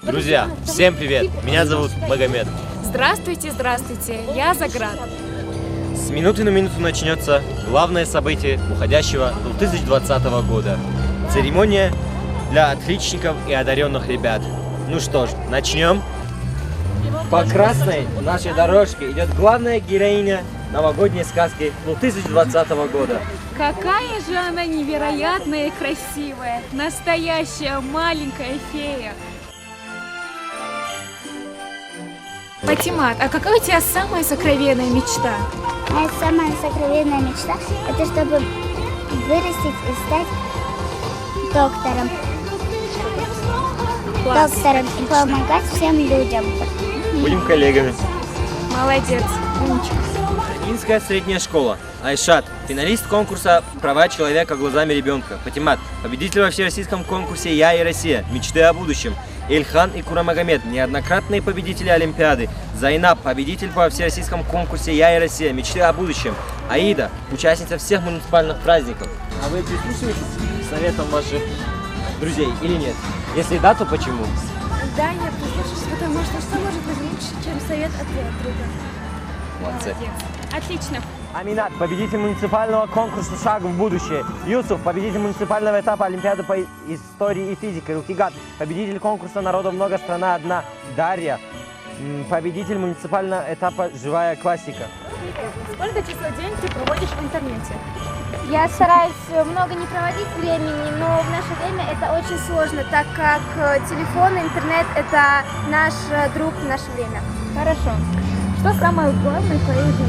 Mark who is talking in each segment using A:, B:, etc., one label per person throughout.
A: Друзья, всем привет! Меня зовут Магомед.
B: Здравствуйте, здравствуйте, я Заград.
A: С минуты на минуту начнется главное событие уходящего 2020 года. Церемония для отличников и одаренных ребят. Ну что ж, начнем. По красной нашей дорожке идет главная героиня новогодней сказки 2020 года.
B: Какая же она невероятная и красивая, настоящая маленькая фея. Патимат, а какая у тебя самая сокровенная мечта?
C: Моя самая сокровенная мечта – это чтобы вырастить и стать доктором.
B: Класс.
C: Доктором и помогать всем людям.
A: Будем коллегами.
B: Молодец, умничка.
A: Инская средняя школа. Айшат, финалист конкурса «Права человека глазами ребенка». Патимат, победитель во всероссийском конкурсе «Я и Россия. Мечты о будущем». Ильхан и Курамагомед, неоднократные победители Олимпиады. Зайнаб, победитель по всероссийском конкурсе «Я и Россия. Мечты о будущем». Аида, участница всех муниципальных праздников. А вы прислушиваетесь к советам ваших друзей или нет? Если да, то почему?
D: Да, я прислушаюсь, потому что может быть лучше, чем совет от друга.
A: Молодцы.
B: Молодец. Отлично.
A: Аминат, победитель муниципального конкурса «Шаг в будущее». Юсуф, победитель муниципального этапа Олимпиады по истории и физике. Рухигат, победитель конкурса «Народу много, страна одна». Дарья, победитель муниципального этапа «Живая классика».
D: Сколько часов в день ты проводишь в интернете?
C: Я стараюсь много не проводить времени, но в наше время это очень сложно, так как телефон, интернет – это наш друг в наше время.
B: Хорошо. Что самое главное в твоей жизни?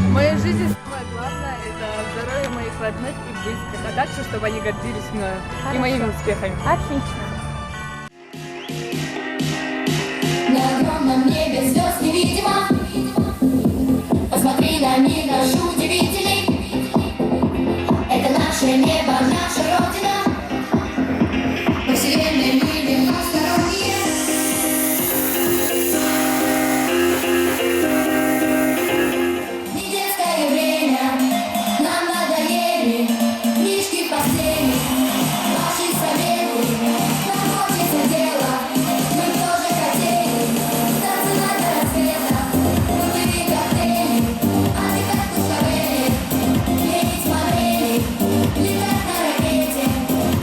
E: В моей жизни самое главное – это здоровье моих родных и близких, а также, чтобы они гордились мною и моими успехами.
B: Отлично.
F: На огромном небе звезд невидимо. Посмотри на мир наш удивительный. Это наше небо, наша Родина. Во вселенной мы разносторонние. Не детское время, нам надоели книжки в постели, ваши советы, нам хочется дела. Мы тоже хотели танцевать до рассвета, выпили коктейли, отдыхать в Кушавеле, лететь модели, летать на ракете,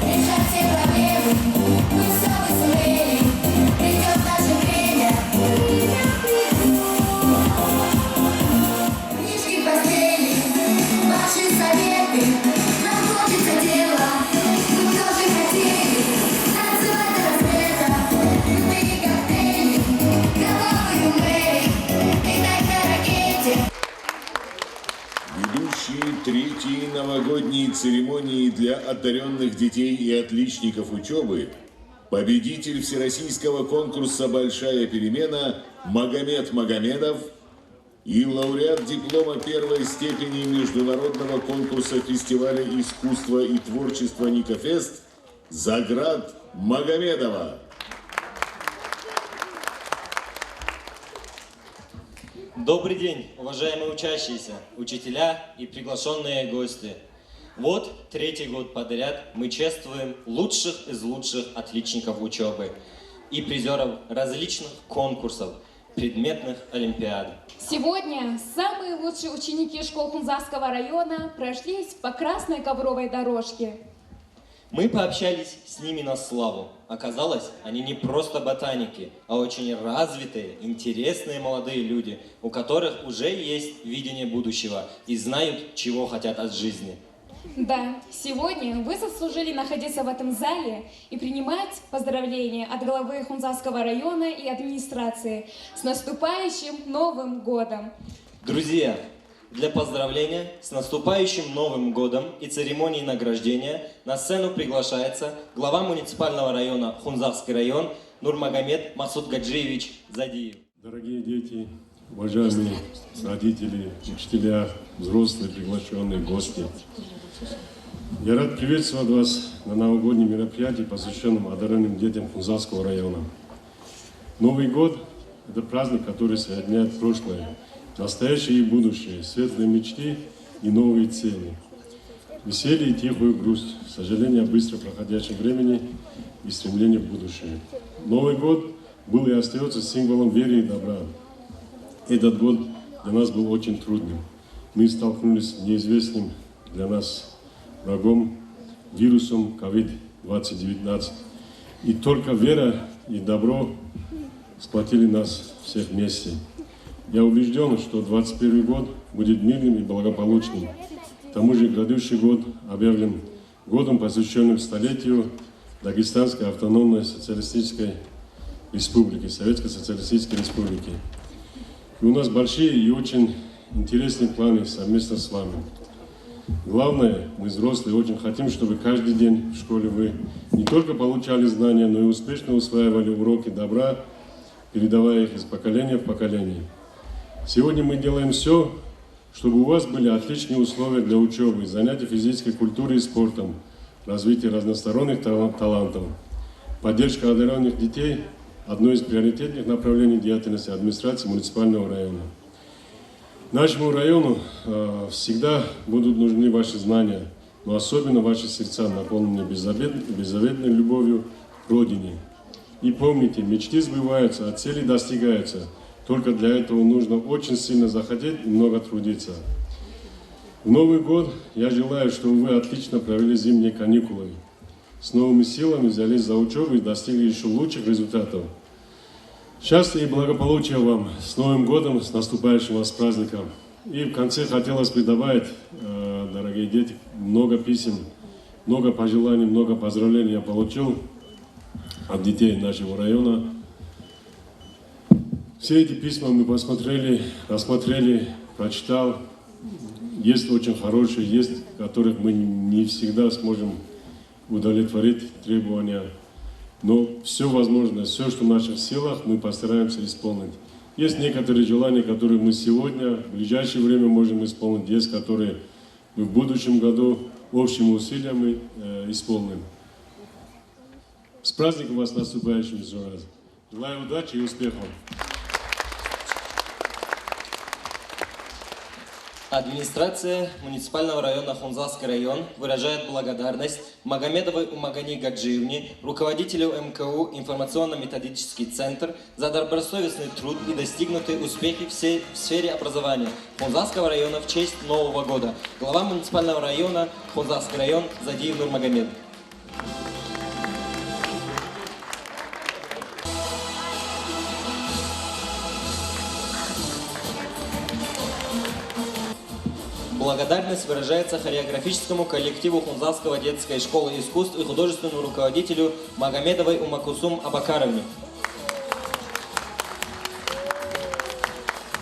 F: решать все проблемы. Мы все бы сумели, придет наше время. Книжки в постели, ваши советы, нам хочется дела. Мы тоже хотели танцевать до рассвета, выпили коктейли, кровавые умели, летать на ракете.
G: Ведущие третьей новогодней церемонии для одаренных детей и отличников учебы, победитель всероссийского конкурса «Большая перемена» Магомед Магомедов и лауреат диплома первой степени международного конкурса фестиваля искусства и творчества «Никофест» Заград Магомедова.
H: Добрый день, уважаемые учащиеся, учителя и приглашенные гости. Вот третий год подряд мы чествуем лучших из лучших отличников учебы и призеров различных конкурсов, предметных олимпиад.
B: Сегодня самые лучшие ученики школ Хунзарского района прошлись по красной ковровой дорожке.
H: Мы пообщались с ними на славу. Оказалось, они не просто ботаники, а очень развитые, интересные молодые люди, у которых уже есть видение будущего и знают, чего хотят от жизни.
B: Да, сегодня вы заслужили находиться в этом зале и принимать поздравления от главы Хунзарского района и администрации с наступающим Новым годом.
H: Друзья, для поздравления с наступающим Новым годом и церемонии награждения на сцену приглашается глава муниципального района Хунзарский район Нурмагомед Масудгаджиевич Задиев.
I: Дорогие дети, уважаемые родители, учителя, взрослые, приглашенные гости, я рад приветствовать вас на новогоднем мероприятии, посвященном одаренным детям Хунзарского района. Новый год – это праздник, который соединяет прошлое, настоящее и будущее, светлые мечты и новые цели. Веселье и тихую грусть, сожаление о быстро проходящем времени и стремление в будущее. Новый год был и остается символом веры и добра. Этот год для нас был очень трудным. Мы столкнулись с неизвестным для нас врагом, вирусом COVID-19. И только вера и добро сплотили нас всех вместе. Я убежден, что 2021 год будет мирным и благополучным. К тому же грядущий год объявлен годом, посвященным столетию Дагестанской автономной социалистической республики, Советской социалистической республики. И у нас большие и очень интересные планы совместно с вами. Главное, мы взрослые очень хотим, чтобы каждый день в школе вы не только получали знания, но и успешно усваивали уроки добра, передавая их из поколения в поколение. Сегодня мы делаем все, чтобы у вас были отличные условия для учебы, занятий физической культурой и спортом, развития разносторонних талантов. Поддержка одаренных детей – одно из приоритетных направлений деятельности администрации муниципального района. Нашему району всегда будут нужны ваши знания, но особенно ваши сердца, наполненные беззаветной любовью к Родине. И помните, мечты сбываются, а цели достигаются. Только для этого нужно очень сильно захотеть и много трудиться. В Новый год я желаю, чтобы вы отлично провели зимние каникулы. С новыми силами взялись за учебу и достигли еще лучших результатов. Счастья и благополучия вам! С Новым годом, с наступающим вас праздником! И в конце хотелось бы добавить, дорогие дети, много писем, много пожеланий, много поздравлений я получил от детей нашего района. Все эти письма мы посмотрели, рассмотрели, прочитал. Есть очень хорошие, есть, которых мы не всегда сможем удовлетворить требования. Но все возможное, все, что в наших силах, мы постараемся исполнить. Есть некоторые желания, которые мы сегодня, в ближайшее время можем исполнить, есть, которые мы в будущем году общими усилиями исполним. С праздником вас наступающим еще раз. Желаю удачи и успехов.
H: Администрация муниципального района Хунзасский район выражает благодарность Магомедовой Умагани Гаджиевне, руководителю МКУ «Информационно-методический центр» за добросовестный труд и достигнутые успехи в сфере образования Хунзасского района в честь Нового года. Глава муниципального района Хунзасский район Задиев Нурмагомед. Благодарность выражается хореографическому коллективу Хунзасского детской школы искусств и художественному руководителю Магомедовой Умакусум Абакаровне.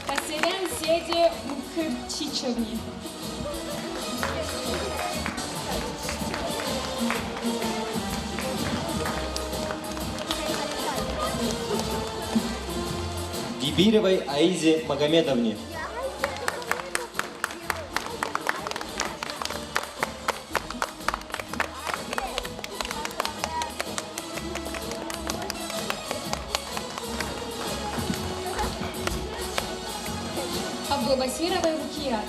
B: Касерян Седи Мкрчичевне.
H: Дибировой Аизе Магомедовне.
B: Абдулбасировой Рукият.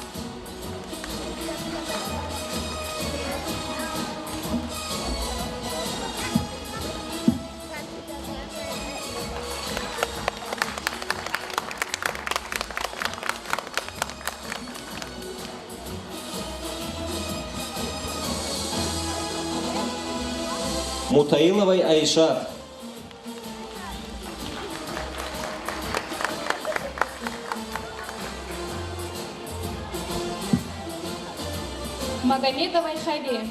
H: Мутаиловой Аишат.
B: Магомедовой Хаве.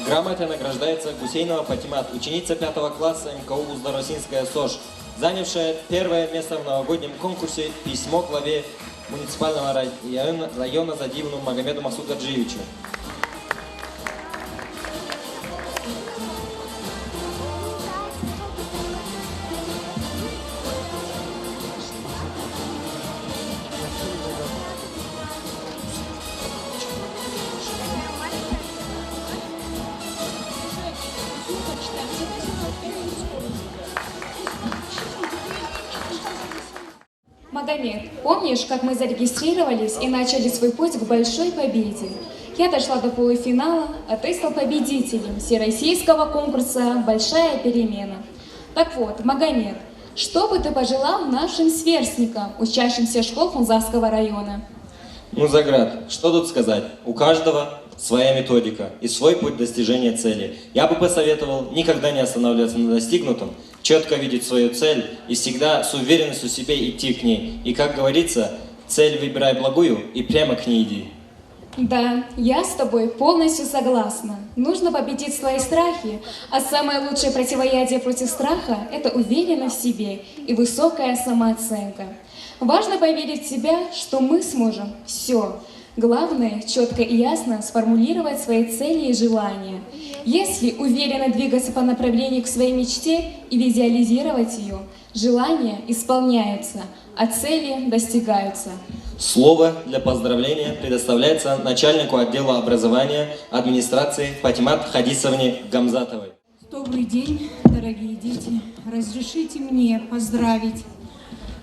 H: Грамотой награждается Гусейнова Патимат, ученица 5 класса МКУ Уздаросинская СОЖ, занявшая первое место в новогоднем конкурсе «Письмо главе муниципального района Задиевну Магомеду Масуду Гаджиевичу».
B: Магомед, помнишь, как мы зарегистрировались и начали свой путь к большой победе? Я дошла до полуфинала, а ты стал победителем всероссийского конкурса «Большая перемена». Так вот, Магомед, что бы ты пожелал нашим сверстникам, учащимся школ Хунзасского района?
H: Ну, Заград, что тут сказать? У каждого своя методика и свой путь достижения цели. Я бы посоветовал никогда не останавливаться на достигнутом, четко видеть свою цель и всегда с уверенностью в себе идти к ней. И, как говорится, цель выбирай благую и прямо к ней иди.
B: Да, я с тобой полностью согласна. Нужно победить свои страхи, а самое лучшее противоядие против страха – это уверенность в себе и высокая самооценка. Важно поверить в себя, что мы сможем все. Главное – четко и ясно сформулировать свои цели и желания. Если уверенно двигаться по направлению к своей мечте и визуализировать ее, желания исполняются, а цели достигаются.
H: Слово для поздравления предоставляется начальнику отдела образования администрации Фатимат Хадисовне Гамзатовой.
J: Добрый день, дорогие дети. Разрешите мне поздравить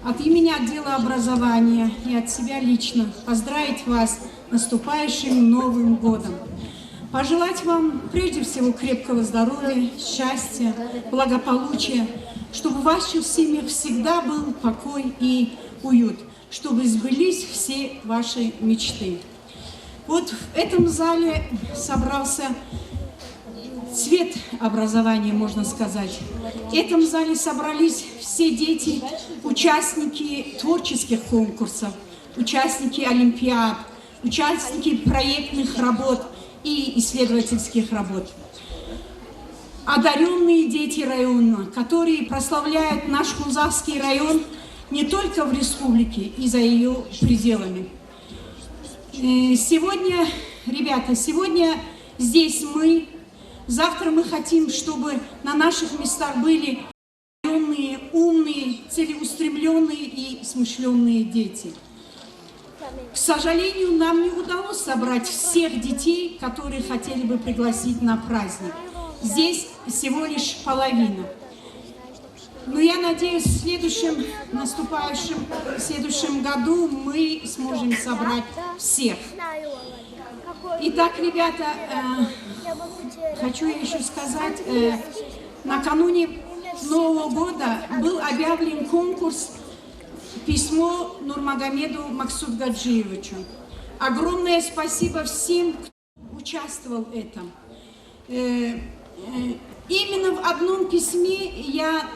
J: от имени отдела образования и от себя лично поздравить вас с наступающим Новым годом. Пожелать вам прежде всего крепкого здоровья, счастья, благополучия, чтобы в ваших семьях всегда был покой и уют, чтобы сбылись все ваши мечты. Вот в этом зале собрался цвет образования, можно сказать. В этом зале собрались все дети, участники творческих конкурсов, участники олимпиад, участники проектных работ и исследовательских работ. Одаренные дети района, которые прославляют наш Хунзасский район не только в республике и за ее пределами. Сегодня, ребята, сегодня здесь мы, завтра мы хотим, чтобы на наших местах были умные, целеустремленные и смышленные дети. К сожалению, нам не удалось собрать всех детей, которые хотели бы пригласить на праздник. Здесь всего лишь половина. Но я надеюсь, в следующем году мы сможем собрать всех. Итак, ребята, хочу еще сказать, накануне Нового года был объявлен конкурс «Письмо Нурмагомеду Максутгаджиевичу». Огромное спасибо всем, кто участвовал в этом. Именно в одном письме я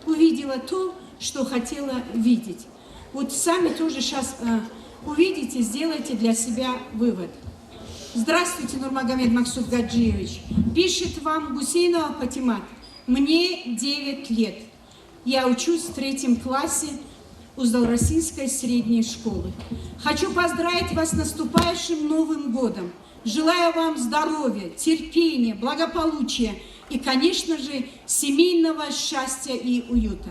J: увидела то, что хотела видеть. Вот сами тоже сейчас увидите, сделайте для себя вывод. Здравствуйте, Нурмагомед Максутгаджиевич. Пишет вам Гусейнова Фатимат. Мне 9 лет. Я учусь в 3 классе Уздалрасинской средней школы. Хочу поздравить вас с наступающим Новым годом. Желаю вам здоровья, терпения, благополучия и, конечно же, семейного счастья и уюта.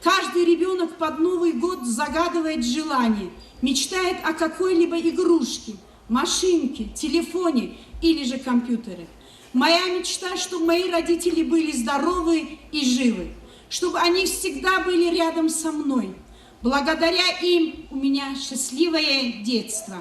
J: Каждый ребенок под Новый год загадывает желание, мечтает о какой-либо игрушке, машинке, телефоне или же компьютере. Моя мечта, чтобы мои родители были здоровы и живы, чтобы они всегда были рядом со мной. Благодаря им у меня счастливое детство.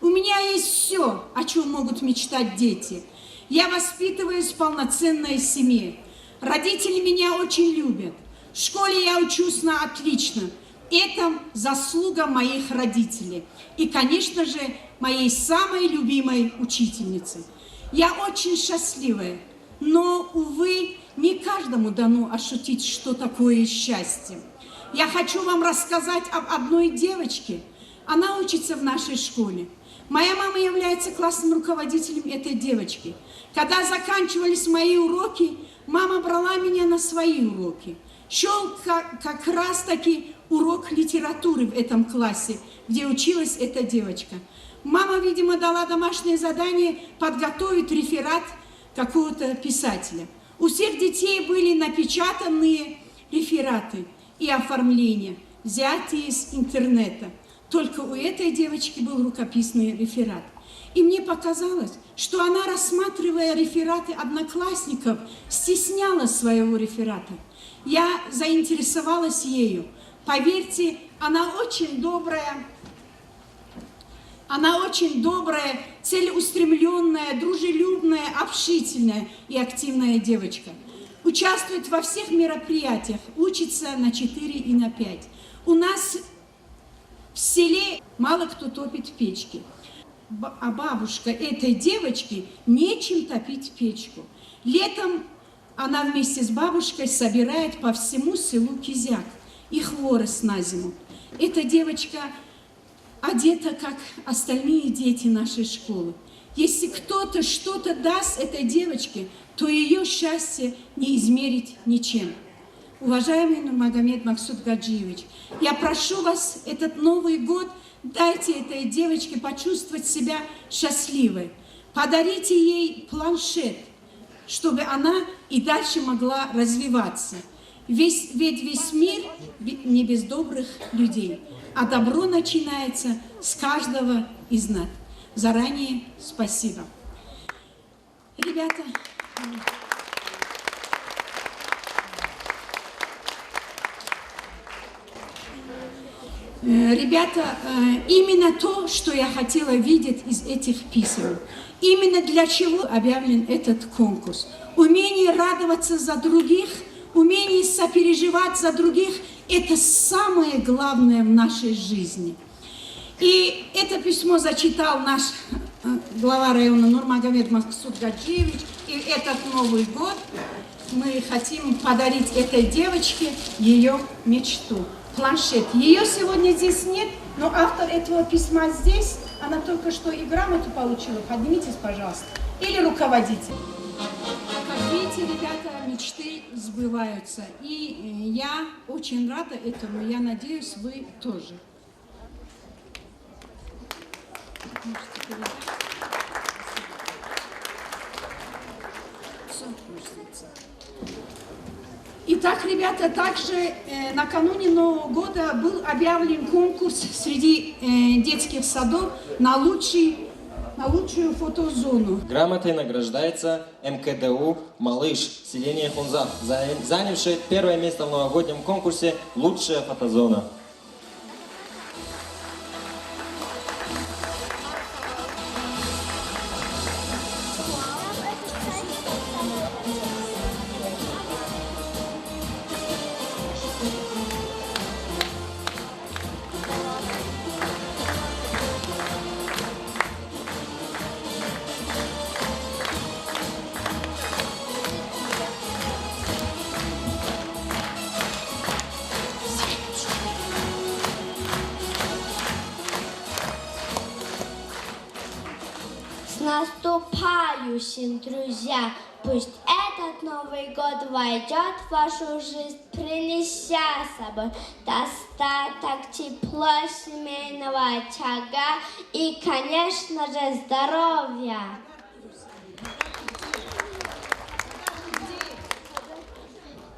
J: У меня есть все, о чем могут мечтать дети. Я воспитываюсь в полноценной семье. Родители меня очень любят. В школе я учусь на отлично. Это заслуга моих родителей. И, конечно же, моей самой любимой учительницы. Я очень счастливая, но, увы, не каждому дано ощутить, что такое счастье. Я хочу вам рассказать об одной девочке. Она учится в нашей школе. Моя мама является классным руководителем этой девочки. Когда заканчивались мои уроки, мама брала меня на свои уроки. Шел как раз-таки урок литературы в этом классе, где училась эта девочка. Мама, видимо, дала домашнее задание подготовить реферат какого-то писателя. У всех детей были напечатанные рефераты и оформления, взятые из интернета. Только у этой девочки был рукописный реферат. И мне показалось, что она, рассматривая рефераты одноклассников, стесняла своего реферата. Я заинтересовалась ею. Поверьте, Она очень добрая, целеустремленная, дружелюбная, общительная и активная девочка. Участвует во всех мероприятиях, учится на 4 и на 5. У нас в селе мало кто топит печки. А бабушка этой девочки нечем топить печку. Летом она вместе с бабушкой собирает по всему селу кизяк и хворост на зиму. Эта девочка одета, как остальные дети нашей школы. Если кто-то что-то даст этой девочке, то ее счастье не измерить ничем. Уважаемый Нурмагомед Максут Гаджиевич, я прошу вас этот Новый год дайте этой девочке почувствовать себя счастливой. Подарите ей планшет, чтобы она и дальше могла развиваться. Ведь весь мир не без добрых людей, а добро начинается с каждого из нас. Заранее спасибо. Ребята, именно то, что я хотела видеть из этих писем. Именно для чего объявлен этот конкурс. Умение радоваться за других, умение сопереживать за других – это самое главное в нашей жизни. И это письмо зачитал наш глава района Нурмагомед Максут Гаджиевич. И этот Новый год мы хотим подарить этой девочке ее мечту. Планшет. Ее сегодня здесь нет, но автор этого письма здесь. Она только что и грамоту получила. Поднимитесь, пожалуйста. Или руководитель. Как видите, ребята, мечты сбываются. И я очень рада этому. Я надеюсь, вы тоже. Итак, ребята, также накануне Нового года был объявлен конкурс среди детских садов на лучшую фотозону.
H: Грамотой награждается МКДУ «Малыш», селение Хунзах, занявший первое место в новогоднем конкурсе «Лучшая фотозона».
C: С наступающим, друзья! Пусть этот Новый год войдет в вашу жизнь, принеся с собой достаток, тепло, семейного очага и, конечно же, здоровья.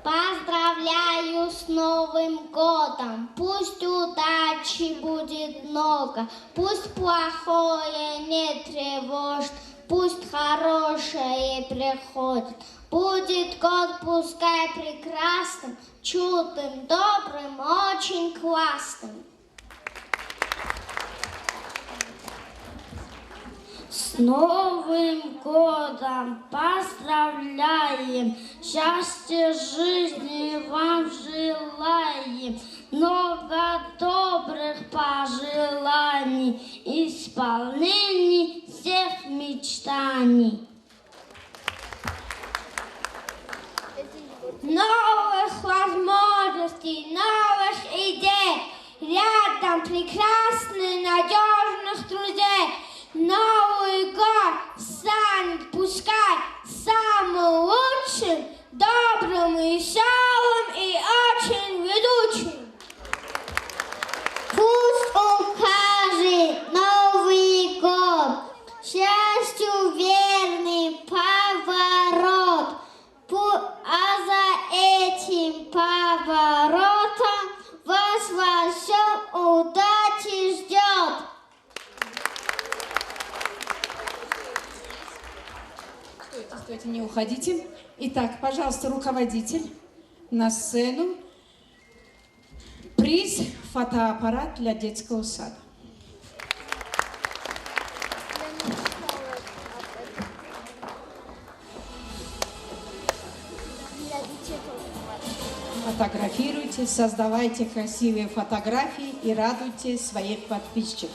C: Поздравляю с Новым годом! Пусть удачи будет много, пусть плохое не тревожит, пусть хорошее приходит. Будет год пускай прекрасным, чудным, добрым, очень классным. С Новым годом поздравляем, счастья жизни вам желаем, много добрых пожеланий, исполнений всех мечтаний. Новых возможностей, новых идей, рядом прекрасных, надежных друзей. Новый год станет пускай самым лучшим, добрым, веселым и очень ведучим. Пусть укажет Новый год счастью верный поворот, а за этим поворотом вас во всем удачи ждет.
J: Стойте, не уходите. Итак, пожалуйста, руководитель на сцену. Приз – фотоаппарат для детского сада. Фотографируйте, создавайте красивые фотографии и радуйте своих подписчиков.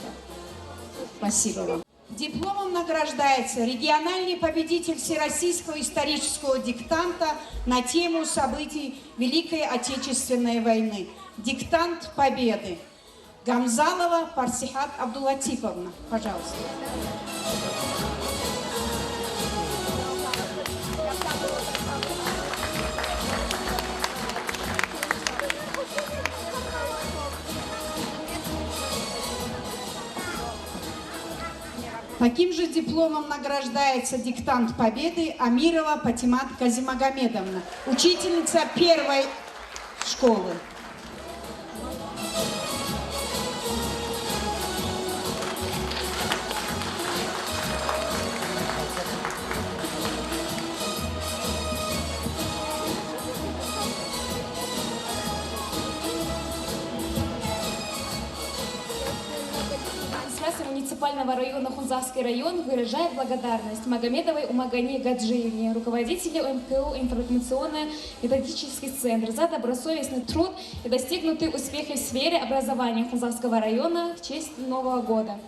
J: Спасибо вам. Дипломом награждается региональный победитель Всероссийского исторического диктанта на тему событий Великой Отечественной войны. Диктант Победы. Гамзалова Парсихат Абдулатиповна. Пожалуйста. Таким же дипломом награждается диктант Победы Амирова Патимат Казимагомедовна, учительница первой школы.
B: Муниципального района Хунзавский район выражает благодарность Магомедовой Умагане Гаджиевне, руководителю МКУ информационно-методический центр, за добросовестный труд и достигнутые успехи в сфере образования Хунзавского района в честь Нового года.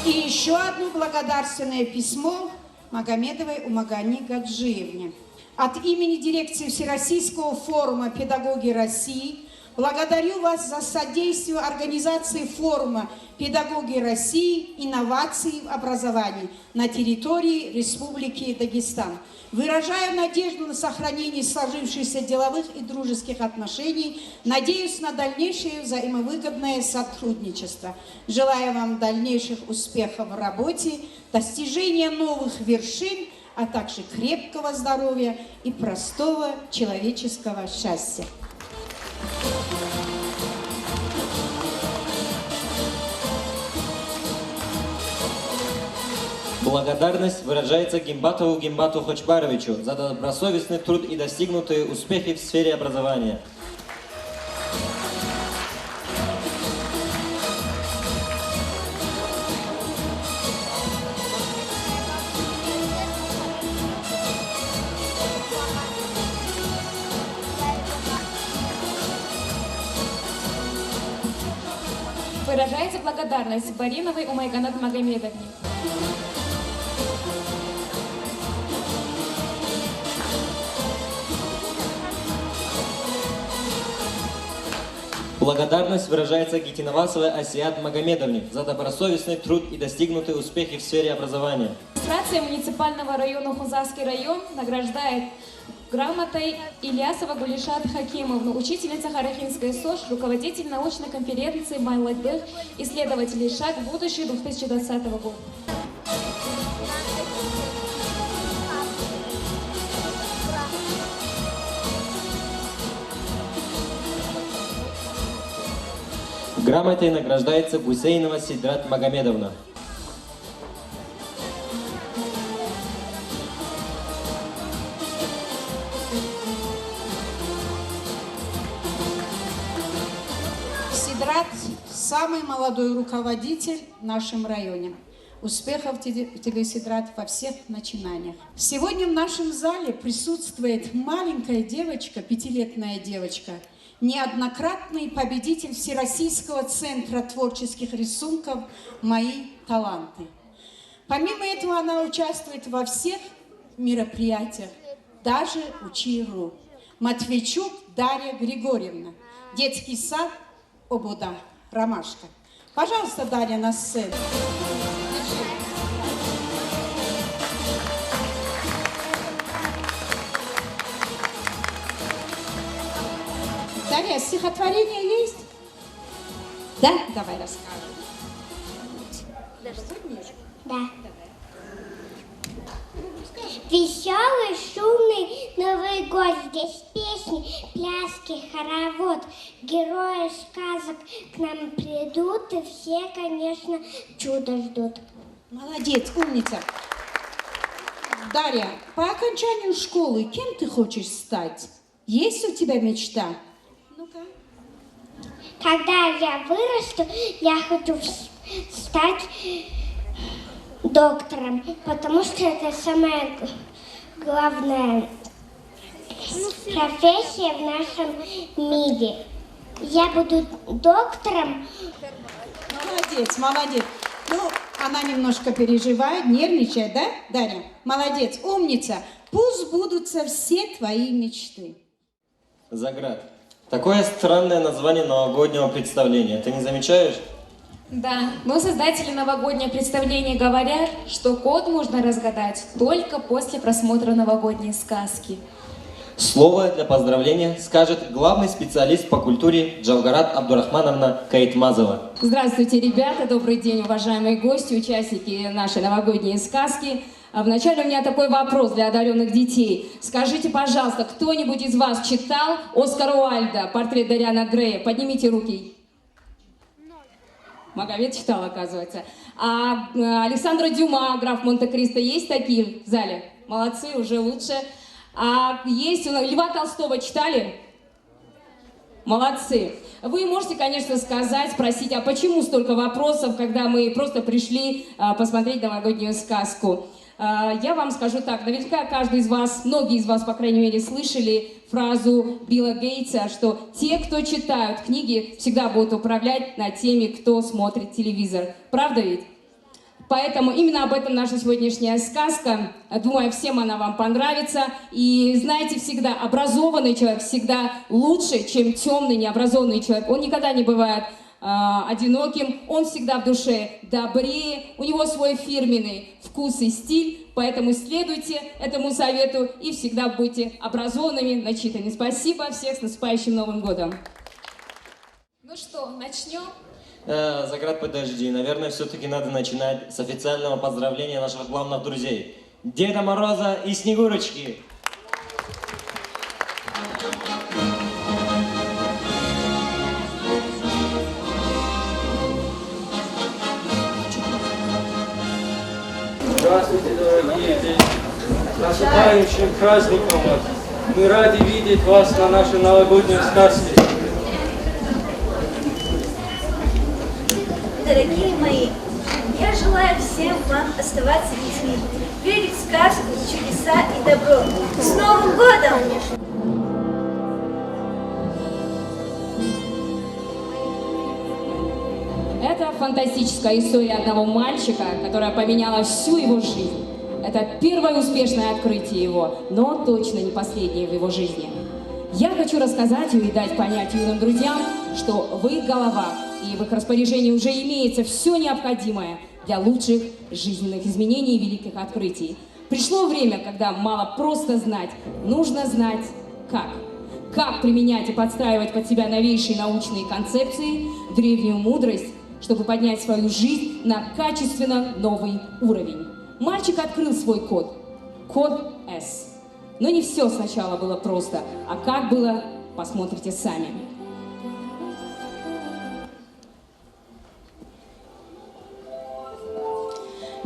J: И еще одно благодарственное письмо Магомедовой Умагане Гаджиевне. От имени дирекции Всероссийского форума «Педагоги России» благодарю вас за содействие организации форума «Педагоги России. Инновации в образовании» на территории Республики Дагестан. Выражаю надежду на сохранение сложившихся деловых и дружеских отношений. Надеюсь на дальнейшее взаимовыгодное сотрудничество. Желаю вам дальнейших успехов в работе, достижения новых вершин, а также крепкого здоровья и простого человеческого счастья.
H: Благодарность выражается Гимбатову Гимбату Хочбаровичу за добросовестный труд и достигнутые успехи в сфере образования.
B: Выражается благодарность Бариновой Умайганат Магомедовне.
H: Благодарность выражается Гитиновасовой Асият Магомедовне за добросовестный труд и достигнутые успехи в сфере образования.
B: Администрация муниципального района Хунзавский район награждает грамотой Ильясова Гулишат Хакимовну, учительница Харахинской СОЖ, руководитель научной конференции молодых исследователей «Шаг в будущее» 2020 года.
H: Грамотой награждается Гусейнова Сидрат Магомедовна.
J: Сидрат – самый молодой руководитель в нашем районе. Успехов тебе, Сидрат, во всех начинаниях. Сегодня в нашем зале присутствует маленькая девочка, 5-летняя девочка, неоднократный победитель Всероссийского центра творческих рисунков «Мои таланты». Помимо этого, она участвует во всех мероприятиях, даже УЧИ.РУ. Матвейчук Дарья Григорьевна, детский сад Обуда, Ромашка. Пожалуйста, Дарья, на сцену. Дарья, стихотворение есть? Да? Давай расскажем.
C: Да. Веселый, шумный Новый год. Здесь песни, пляски, хоровод. Герои сказок к нам придут, и все, конечно, чудо ждут.
J: Молодец, умница. Дарья, по окончанию школы кем ты хочешь стать? Есть у тебя мечта? Ну-ка.
C: Когда я вырасту, я хочу стать доктором, потому что это самая главная профессия в нашем мире. Я буду доктором.
J: Молодец, молодец. Ну, она немножко переживает, нервничает, да, Дарья? Молодец, умница. Пусть сбудутся все твои мечты.
H: Заград. Такое странное название новогоднего представления. Ты не замечаешь?
B: Да, но создатели новогоднего представления говорят, что код можно разгадать только после просмотра новогодней сказки.
H: Слово для поздравления скажет главный специалист по культуре Джавгарат Абдурахмановна Каитмазова.
K: Здравствуйте, ребята, добрый день, уважаемые гости, участники нашей новогодней сказки. Вначале у меня такой вопрос для одаренных детей. Скажите, пожалуйста, кто-нибудь из вас читал Оскара Уайльда «Портрет Дориана Грея»? Поднимите руки. Магомед читал, оказывается. А Александра Дюма, граф Монте-Кристо, есть такие в зале? Молодцы, уже лучше. А есть Льва Толстого читали? Молодцы. Вы можете, конечно, сказать, спросить, а почему столько вопросов, когда мы просто пришли посмотреть новогоднюю сказку? Я вам скажу так, наверняка каждый из вас, многие из вас, по крайней мере, слышали фразу Билла Гейтса, что те, кто читают книги, всегда будут управлять над теми, кто смотрит телевизор. Правда ведь? Поэтому именно об этом наша сегодняшняя сказка. Думаю, всем она вам понравится. И знаете, всегда образованный человек всегда лучше, чем темный, необразованный человек. Он никогда не бывает одиноким, он всегда в душе добрее, у него свой фирменный вкус и стиль, поэтому следуйте этому совету и всегда будьте образованными, начитанными. Спасибо, всех с наступающим Новым годом!
B: Ну что, начнем?
H: Заград, подожди. Наверное, все-таки надо начинать с официального поздравления наших главных друзей. Деда Мороза и Снегурочки.
L: Здравствуйте, дорогие дети! С наступающим праздником вас! Мы рады видеть вас на нашей новогодней сказке.
D: Дорогие мои, я желаю всем вам оставаться детьми, верить в сказку, чудеса и добро. С Новым годом!
K: Это фантастическая история одного мальчика, которая поменяла всю его жизнь. Это первое успешное открытие его, но точно не последнее в его жизни. Я хочу рассказать и дать понять юным друзьям, что в их головах и в их распоряжении уже имеется все необходимое для лучших жизненных изменений и великих открытий. Пришло время, когда мало просто знать, нужно знать как. Как применять и подстраивать под себя новейшие научные концепции, древнюю мудрость, чтобы поднять свою жизнь на качественно новый уровень. Мальчик открыл свой код. Код S. Но не все сначала было просто. А как было, посмотрите сами.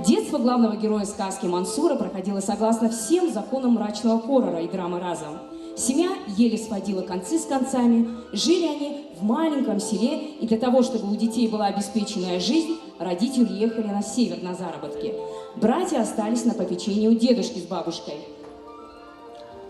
K: Детство главного героя сказки Мансура проходило согласно всем законам мрачного хоррора и драмы разом. Семья еле сводила концы с концами, жили они в маленьком селе, и для того, чтобы у детей была обеспеченная жизнь, родители ехали на север на заработки. Братья остались на попечении у дедушки с бабушкой.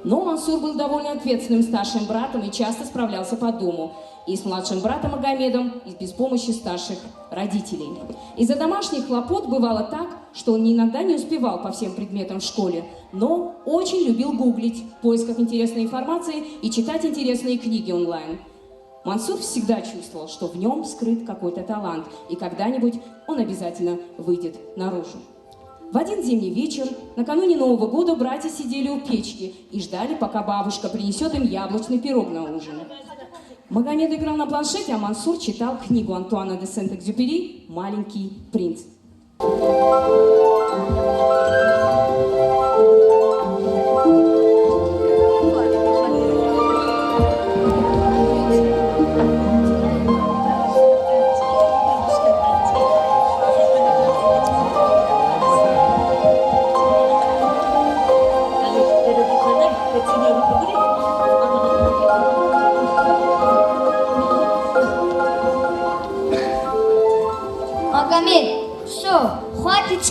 K: Но Мансур был довольно ответственным старшим братом и часто справлялся по дому. И с младшим братом Магомедом, и без помощи старших родителей. Из-за домашних хлопот бывало так, что он иногда не успевал по всем предметам в школе, но очень любил гуглить в поисках интересной информации и читать интересные книги онлайн. Мансур всегда чувствовал, что в нем скрыт какой-то талант, и когда-нибудь он обязательно выйдет наружу. В один зимний вечер, накануне Нового года, братья сидели у печки и ждали, пока бабушка принесет им яблочный пирог на ужин. Магомед играл на планшете, а Мансур читал книгу Антуана де Сент-Экзюпери «Маленький принц».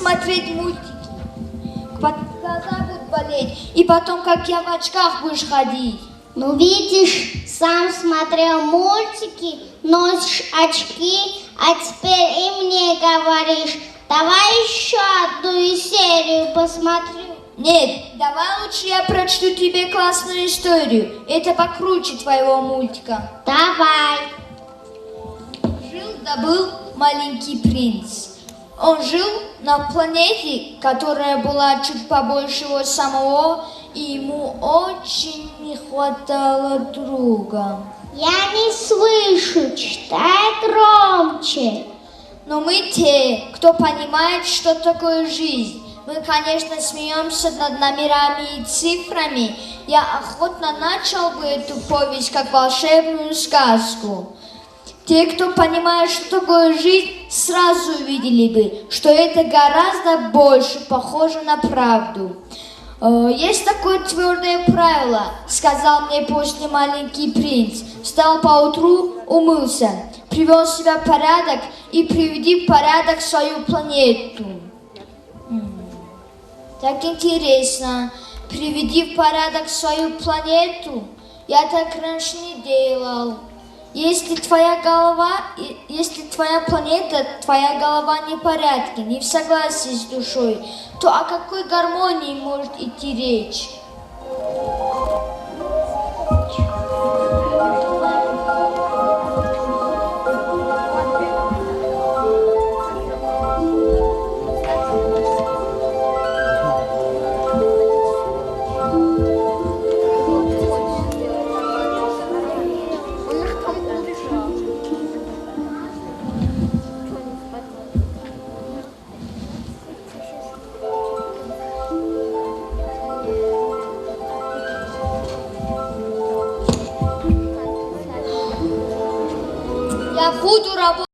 D: смотреть мультики. Глаза будут болеть. И потом, как я в очках будешь ходить.
C: Ну, видишь, сам смотрел мультики, носишь очки, а теперь и мне говоришь, давай еще одну серию посмотрю.
D: Нет, давай лучше я прочту тебе классную историю. Это покруче твоего мультика.
C: Давай.
D: Жил-да был маленький принц. Он жил на планете, которая была чуть побольше его самого, и ему очень не хватало друга.
C: Я не слышу, читай громче.
D: Но мы те, кто понимает, что такое жизнь. Мы, конечно, смеемся над номерами и цифрами. Я охотно начал бы эту повесть как волшебную сказку. Те, кто понимает, что такое жизнь, сразу увидели бы, что это гораздо больше похоже на правду. Есть такое твердое правило, сказал мне после маленький принц. Встал поутру, умылся, привел себя в порядок и приведи в порядок свою планету. Так интересно, приведи в порядок свою планету. Я так раньше не делал. Если твоя планета, твоя голова не в порядке, не в согласии с душой, то о какой гармонии может идти речь? Я буду работать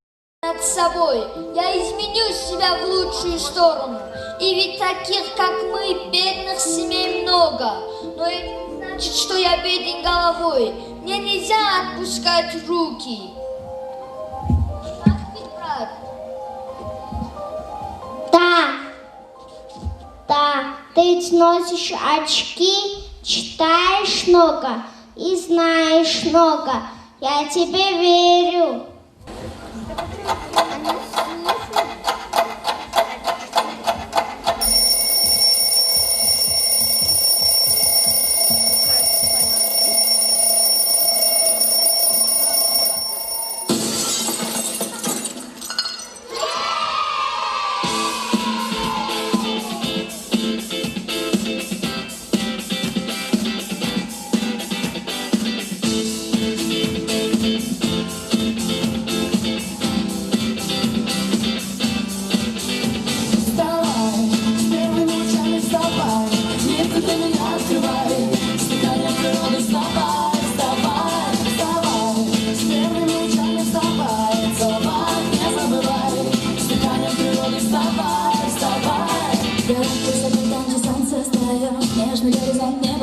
D: над собой. Я изменю себя в лучшую сторону. И ведь таких, как мы, бедных семей много. Но это не значит, что я беден головой. Мне нельзя отпускать руки. Так ведь, брат?
C: Да, ты ведь носишь очки, читаешь много и знаешь много. Я тебе верю.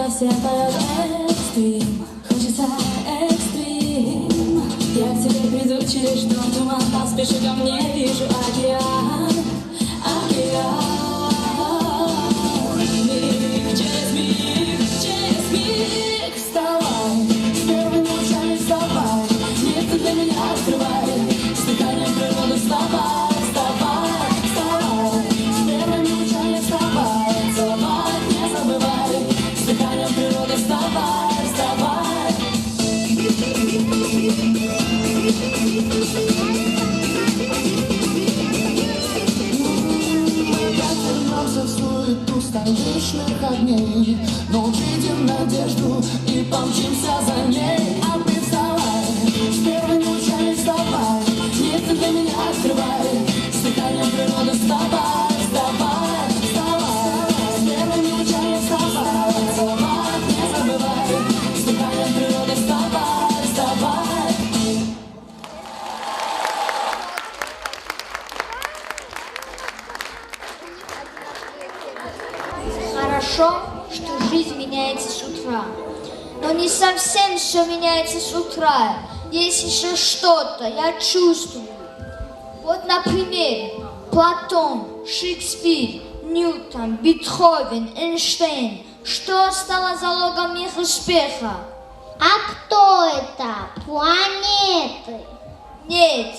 F: Всем поет экстрим, хочется экстрим. Я к тебе приду через что туман, поспеши ко мне, вижу океан, океан. Миг через миг, вставай, с первыми лучами вставай, нет, ты для меня открывай, с дыханием природы вставай, вставай, вставай, с первыми лучами вставай, целовать не забывай. Дыханием природы вставай, вставай. Мы так вернемся в суету столичных огней, но увидим надежду и помчимся за ней. А ты вставай, с первыми лучами вставай, нет, ты для меня открывай, с дыханием природы вставай, вставай, вставай, с первыми лучами вставай. Не забывай, с дыханием природы вставай, вставай.
D: Хорошо, что жизнь меняется с утра. Но не совсем все меняется с утра. Есть еще что-то, я чувствую. Вот, например, Платон Шекспир, Ньютон, Бетховен, Эйнштейн. Что стало залогом их успеха?
C: А кто это? Планеты.
D: Нет,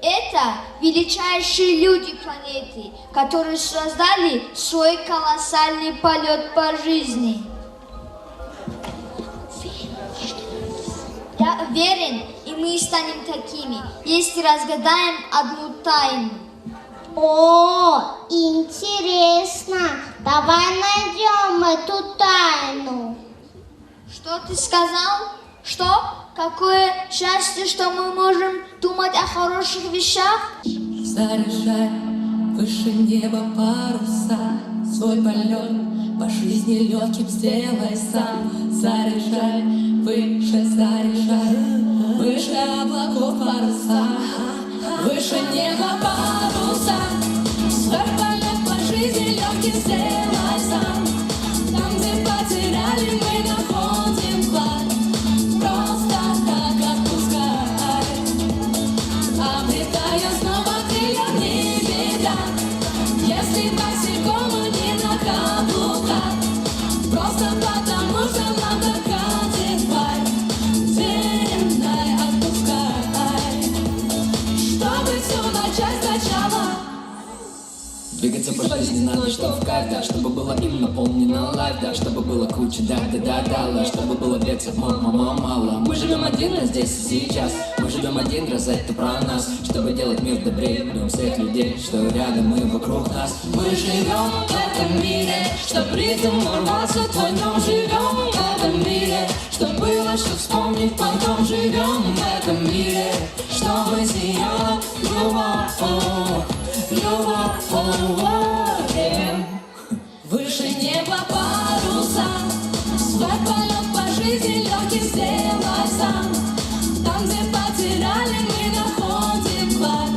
D: это величайшие люди планеты, которые создали свой колоссальный полет по жизни. Я уверен, и мы станем такими, если разгадаем одну тайну.
C: О, интересно. Давай найдем эту тайну.
D: Что ты сказал? Что? Какое счастье, что мы можем думать о хороших вещах?
M: Заряжай выше неба паруса, свой полет по жизни легким сделай сам. Заряжай выше облаков паруса, выше неба паруса, свой полет по жизни легким сделай сам. Там, где потеряли, мы находим клад. Просто так отпускай, обретая снова крылья, не беда. Если босиком и не на каблуках, просто потому что надо катить. Деревной отпускай, чтобы все начать сначала.
N: Двигаться по жизни надо, что в кайф, да, чтобы было им наполнено лайф, да, чтобы было куча да, чтобы было веков мало. Мы живем один раз здесь и сейчас, мы живем один раз, это про нас, чтобы делать мир добрее, любим всех людей, что рядом и вокруг нас. Мы живем в этом мире, чтоб ритм ворвался в твой дом, живем в этом мире, чтоб было, что вспомнить потом, живем в этом мире, чтобы сияла любовь.
M: Выше неба паруса, свой полет по жизни легкий сделай сам. Там, где потеряли, мы находим клад.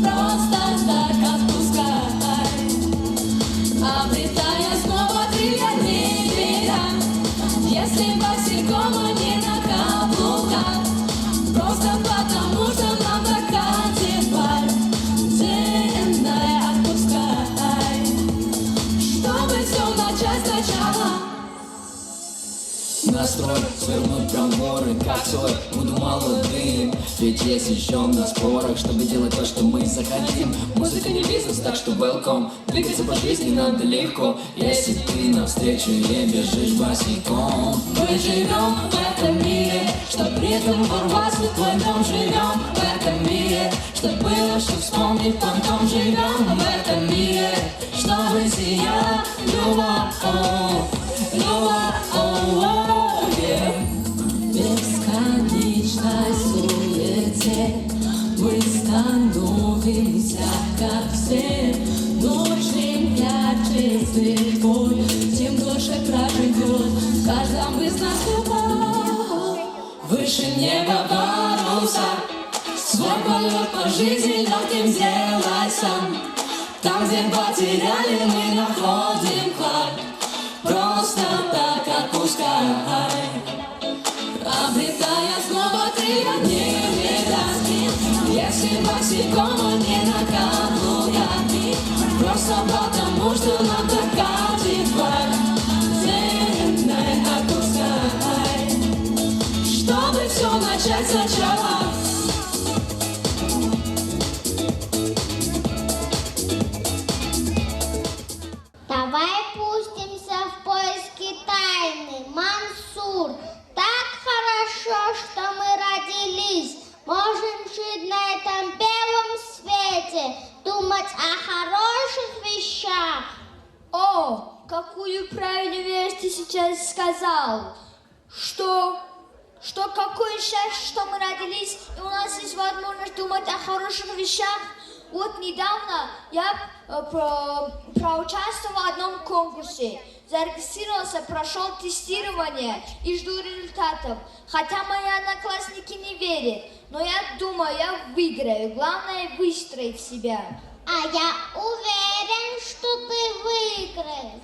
M: Просто так отпускай, обретая снова крылья, не беда. Если босиком, а не на каблуках, просто потому что надо катить паль.
N: Настрой свернуть прям горы, как соль, буду молодым. Ведь есть еще на спорах, чтобы делать то, что мы захотим. Музыка не бизнес, так что welcome. Двигаться по жизни надо легко, если ты навстречу не бежишь босиком. Мы живем в этом мире, чтоб ритм ворвался в твой дом. Живем в этом мире, чтоб было, что вспомнить потом. Живем в этом мире, чтобы сияла любовь.
M: Бесконечной суете мы становимся, как все. Ночь чем ярче свет твой, тем дольше проживет в каждом из нас любовь.
N: Выше неба паруса, свой полет по жизни легким сделай сам. Там, где потеряли, мы находим клад. Просто так отпускай,
M: обретая снова крылья, не беда. Если босиком, а не на каблуках, просто потому что надо катить валь. Деревной отпускай, чтобы все начать сначала.
C: Давай пустимся в поиски тайны, Мансур. Так хорошо, что мы родились. Можем жить на этом белом свете, думать о хороших вещах.
D: О, какую правильную вещь ты сейчас сказал. Что какое счастье, что мы родились, и у нас есть возможность думать о хороших вещах. Вот недавно я проучаствовал в одном конкурсе. Зарегистрировался, прошел тестирование и жду результатов. Хотя мои одноклассники не верят. Но я думаю, я выиграю. Главное выстроить себя.
C: А я уверен, что ты выиграешь.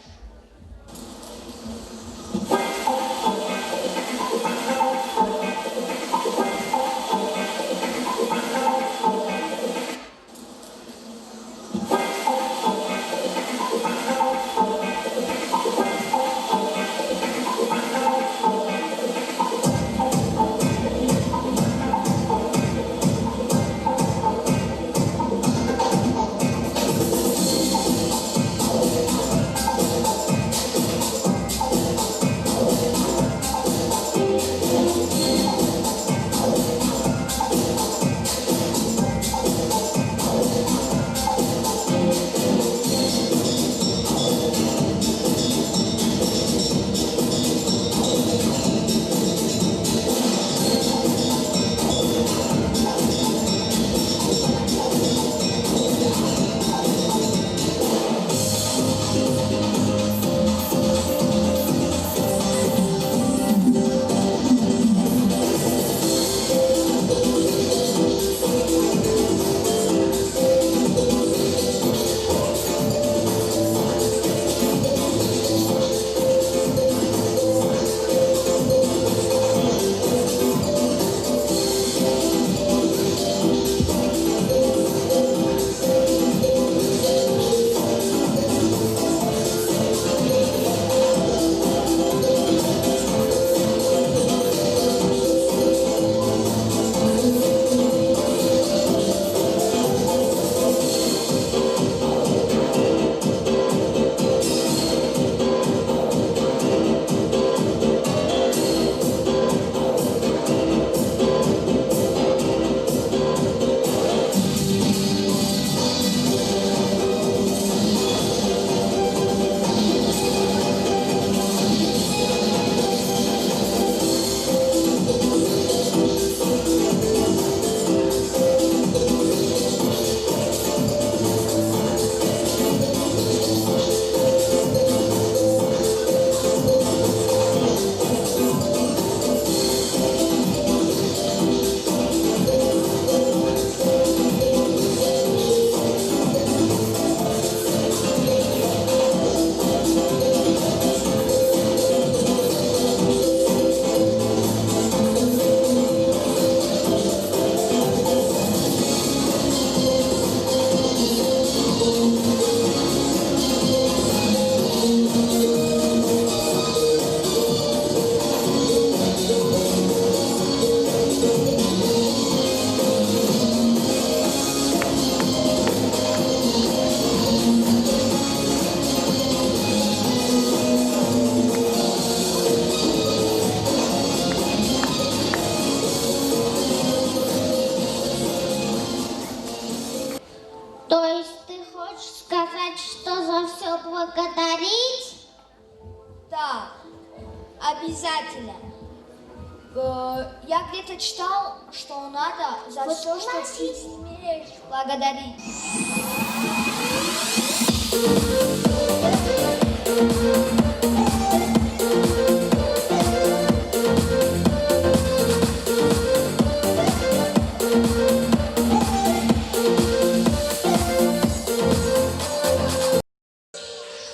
D: Я где-то читал, что надо за все, что ты имеешь, благодарить.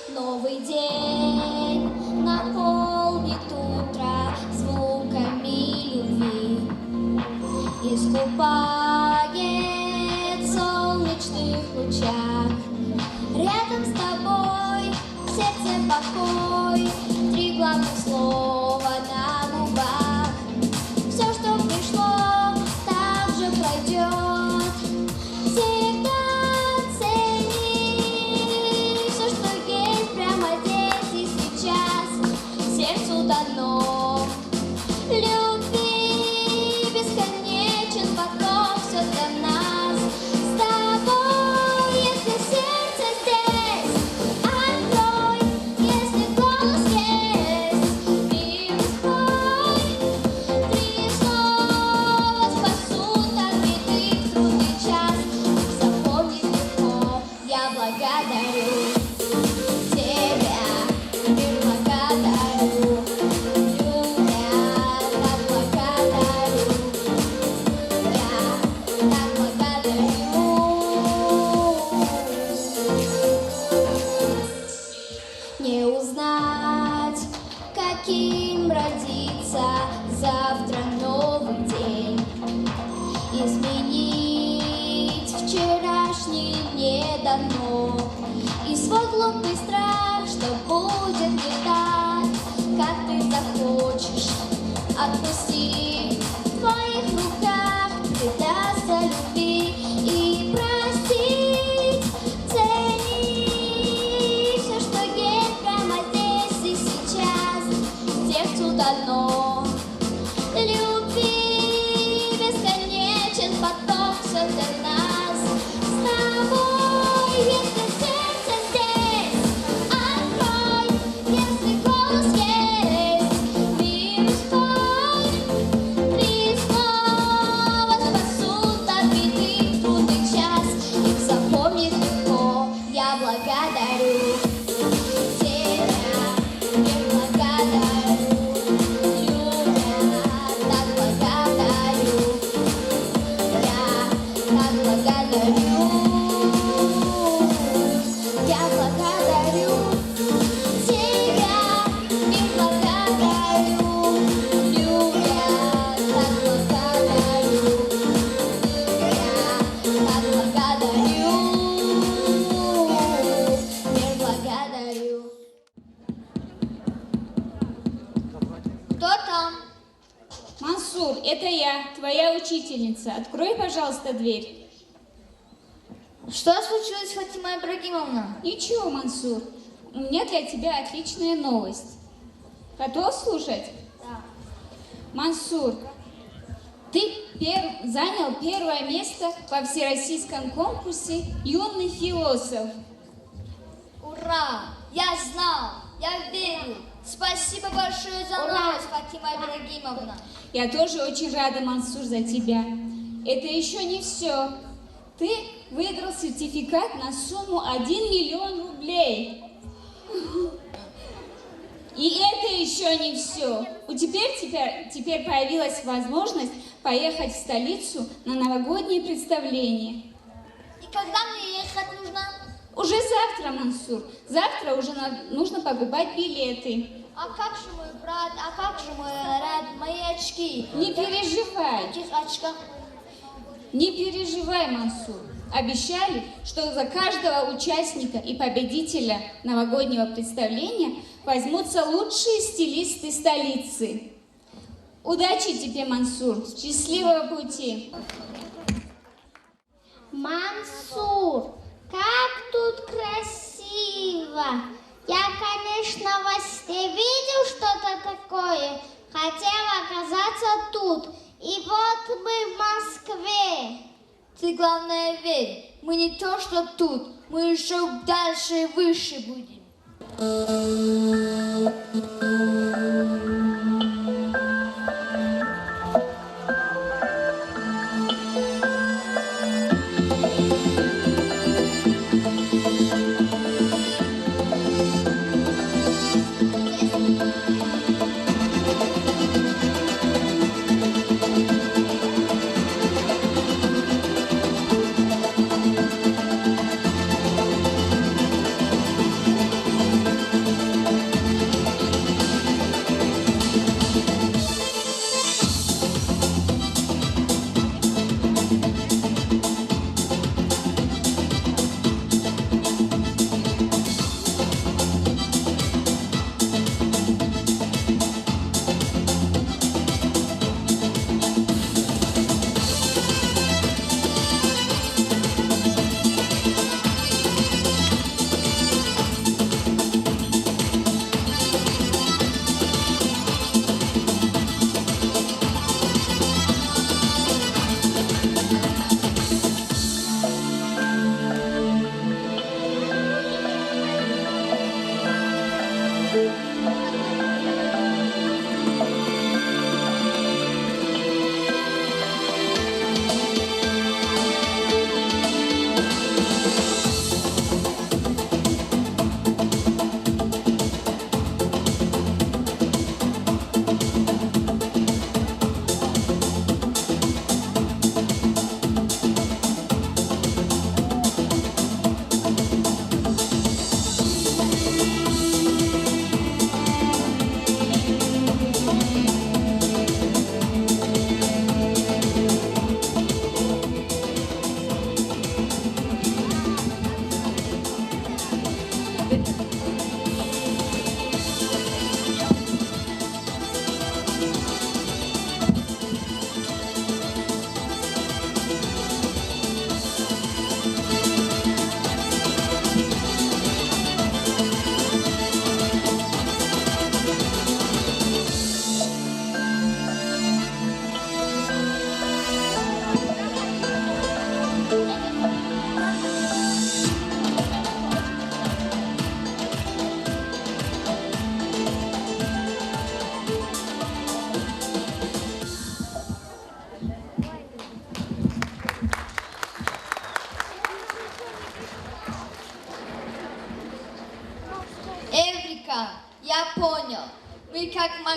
C: Новый день наполнит утро звуками любви, искупает в солнечных лучах. Рядом с тобой в сердце покой, 3 главных слова на губах. Все, что пришло, так же пройдет. Всегда цени все, что есть прямо здесь и сейчас. Сердцу дано любви, бесконечен поток, все для нас. С тобой, если сердце здесь, открой, если голос есть, мир спой. 3 слова спасут от беды в трудный час. Запомни легко, я благодарю тебя, мир благодарю, любя, так благодарю, я так благодарю. Не узнать, каким родится завтра новый день, изменить вчерашний не дано, и свой глупый страх, что будет не так, как ты захочешь, отпусти. В твоих руках предастся любви и простить. Цени все, что есть прямо здесь и сейчас. Сердцу дано любви, бесконечен поток, все для нас. С тобой, если сердце здесь, открой, если голос есть, мир спой. 3 слова спасут от беды в трудный час. Их запомнить легко, я благодарю тебя, мир благодарю, любя, так благодарю, я так благодарю, я благодарю тебя, мир благодарю, любя, так благодарю, я так благодарю, мир благодарю.
D: Кто там?
B: Мансур, это я, твоя учительница. Открой, пожалуйста, дверь.
D: Что случилось, Фатима Ибрагимовна?
B: Ничего, Мансур, у меня для тебя отличная новость. Готов слушать?
D: Да.
B: Мансур, ты занял 1 место во всероссийском конкурсе «Юный философ».
D: Ура! Я знал, я верю. Спасибо большое за новость, Фатима Ибрагимовна.
B: Я тоже очень рада, Мансур, за тебя. Это еще не все. Ты выиграл сертификат на сумму 1 миллион рублей. И это еще не все. У тебя теперь появилась возможность поехать в столицу на новогоднее представление.
D: И когда мне ехать нужно?
B: Уже завтра, Мансур. Завтра уже нужно покупать билеты.
D: А как же мой брат, а как же мой наряд, мои очки?
B: Не переживай.
D: В каких очках?
B: Не переживай, Мансур. Обещали, что за каждого участника и победителя новогоднего представления возьмутся лучшие стилисты столицы. Удачи тебе, Мансур. Счастливого пути.
C: Мансур, как тут красиво! Я, конечно, во сне видел что-то такое, хотел оказаться тут. И вот мы в Москве.
D: Ты, главное, верь. Мы не то, что тут. Мы еще дальше и выше будем.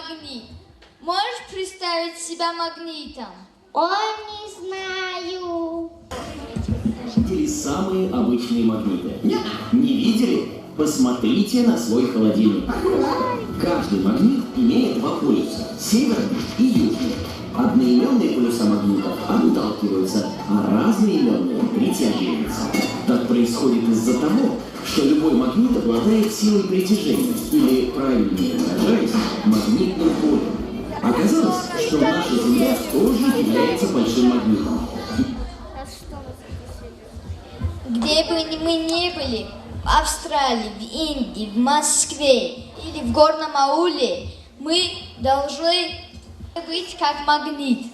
D: магнит. Можешь представить себя магнитом?
C: Ой, не знаю.
O: Видели самые обычные магниты? Нет, не видели? Посмотрите на свой холодильник. Каждый магнит имеет два полюса – северный и южный. Одноименные полюса магнитов отталкиваются, а разноименные притягиваются. Так происходит из-за того, что любой магнит обладает силой притяжения, или, правильнее выражаясь, магнитным полем. Оказалось, что наша Земля тоже является большим магнитом.
D: Где бы мы ни были, в Австралии, в Индии, в Москве или в горном ауле, мы должны быть как магнит.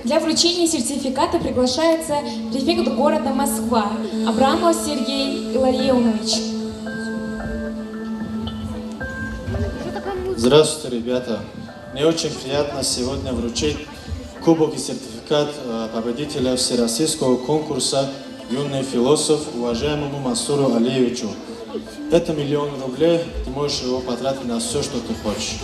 B: Для вручения сертификата приглашается префект города Москва Абрамов Сергей Илларионович.
P: Здравствуйте, ребята. Мне очень приятно сегодня вручить кубок и сертификат победителя всероссийского конкурса «Юный философ» уважаемому Мансуру Алиевичу. Это 1 000 000 рублей, ты можешь его потратить на все, что ты хочешь.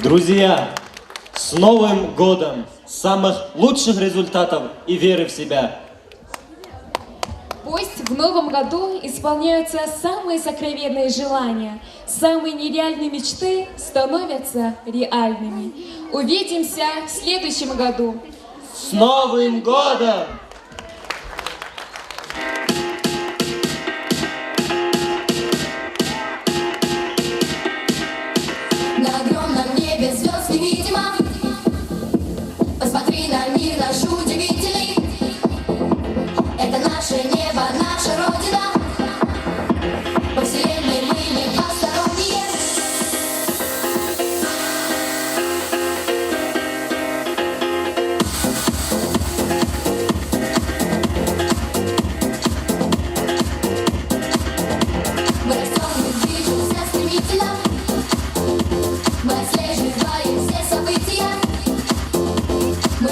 H: Друзья, с Новым годом! Самых лучших результатов и веры в себя!
B: Пусть в новом году исполняются самые сокровенные желания, самые нереальные мечты становятся реальными. Увидимся в следующем году.
H: С Новым годом!
M: На огромном небе звезд невидимо. Посмотри на мир наш удивительный. Это наше небо, наша Родина. По вселенной мы не посторонние. Мы растем, мы движемся стремительно. Мы отслеживаем все события. Мы